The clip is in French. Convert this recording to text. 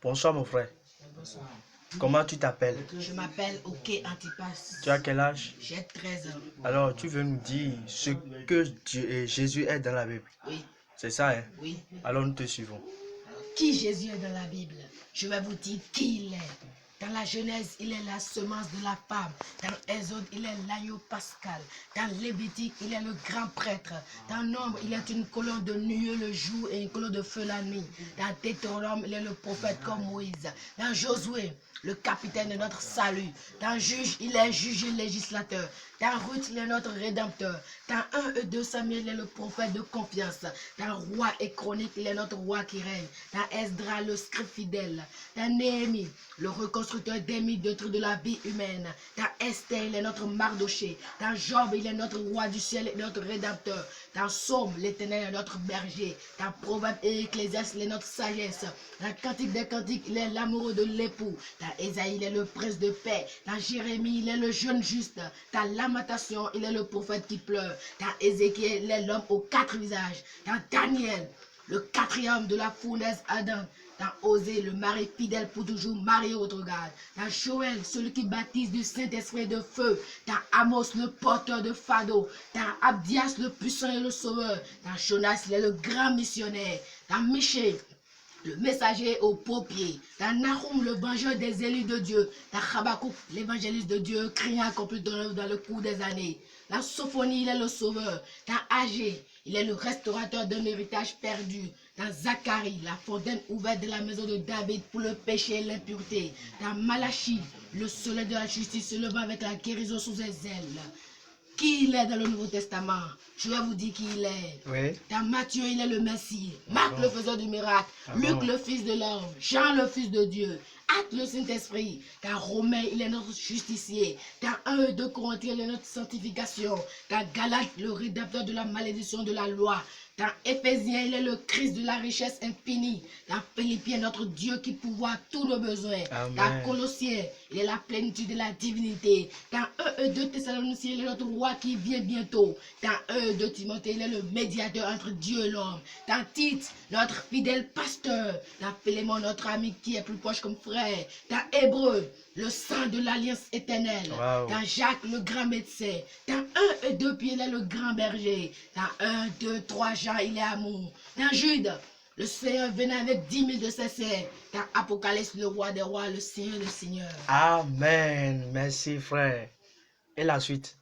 Bonsoir mon frère. Bonsoir. Comment tu t'appelles? Je m'appelle Ok Antipas. Tu as quel âge? J'ai 13 ans. Alors tu veux nous dire ce que Jésus est dans la Bible? Oui, C'est ça, hein? oui. Alors nous te suivons. Qui Jésus est dans la Bible? Je vais vous dire qui il est. Dans la Genèse, il est la semence de la femme. Dans Exode, il est l'agneau pascal. Dans Lévitique, il est le grand prêtre. Dans Nombre, il est une colonne de nuée le jour et une colonne de feu la nuit. Dans Deutéronome, il est le prophète comme Moïse. Dans Josué, le capitaine de notre salut. Dans Juge, il est juge et législateur. Dans Ruth, il est notre rédempteur. Dans 1 et 2 Samuel, il est le prophète de confiance. Dans Roi et Chronique, il est notre roi qui règne. Dans Esdras, le scribe fidèle. Dans Néhémie, le reconstructeur des mythes de la vie humaine. Dans Esther, il est notre Mardoché. Dans Job, il est notre roi du ciel et notre rédempteur. Dans Somme, l'Éternel est notre berger. Dans Proverbe et Ecclésiaste, il est notre sagesse. Dans Cantique des Cantiques, il est l'amoureux de l'époux. Dans Ésaïe, il est le prince de paix. Dans Jérémie, il est le jeune juste. Dans Lamentation, il est le prophète qui pleure. Dans Ézéchiel, il est l'homme aux 4 visages. Dans Daniel, le 4e de la fournaise Adam. Dans Osée, le mari fidèle pour toujours marié au regard. Dans Joël, celui qui baptise du Saint-Esprit de feu. Dans Amos, le porteur de fardeau. Dans Abdias, le puissant et le sauveur. Dans Jonas, il est le grand missionnaire. Dans Michée, le messager aux paupiers. Dans Nahum, le vengeur des élus de Dieu. Dans Habakkuk, l'évangéliste de Dieu, criant accompli dans le cours des années. Dans Sophonie, il est le sauveur. Dans Agé, il est le restaurateur d'un héritage perdu. Dans Zacharie, la fontaine ouverte de la maison de David pour le péché et l'impureté. Dans Malachie, le soleil de la justice se levant avec la guérison sous ses ailes. Qui il est dans le Nouveau Testament? Je vais vous dire qui il est. Oui. Dans Matthieu, il est le Messie. Marc, le faiseur du miracle. Luc, le fils de l'homme. Jean, le fils de Dieu. Acte, le Saint-Esprit. Dans Romain, il est notre justicier. Dans 1 et 2 Corinthiens, il est notre sanctification. Dans Galates, le rédempteur de la malédiction de la loi. Dans Éphésiens, il est le Christ de la richesse infinie. Dans Philippiens, notre Dieu qui pourvoit tous nos besoins. Amen. Dans Colossiens, il est la plénitude de la divinité. Dans 1 et 2 Thessaloniciens, il est notre roi qui vient bientôt. Dans 1 et 2 Timothée, il est le médiateur entre Dieu et l'homme. Dans Tite, notre fidèle pasteur. Dans Philémon, notre ami qui est plus proche comme frère. Dans Hébreu, le sang de l'alliance éternelle. Wow. Dans Jacques, le grand médecin. Dans 1 et 2 Pierre, il est le grand berger. Dans 1, 2, 3 Jean, il est amour. Dans Jude, le Seigneur venait avec 10 000 de ses saints. Dans Apocalypse, le roi des rois, le Seigneur des seigneurs. Amen. Merci frère. Et la suite?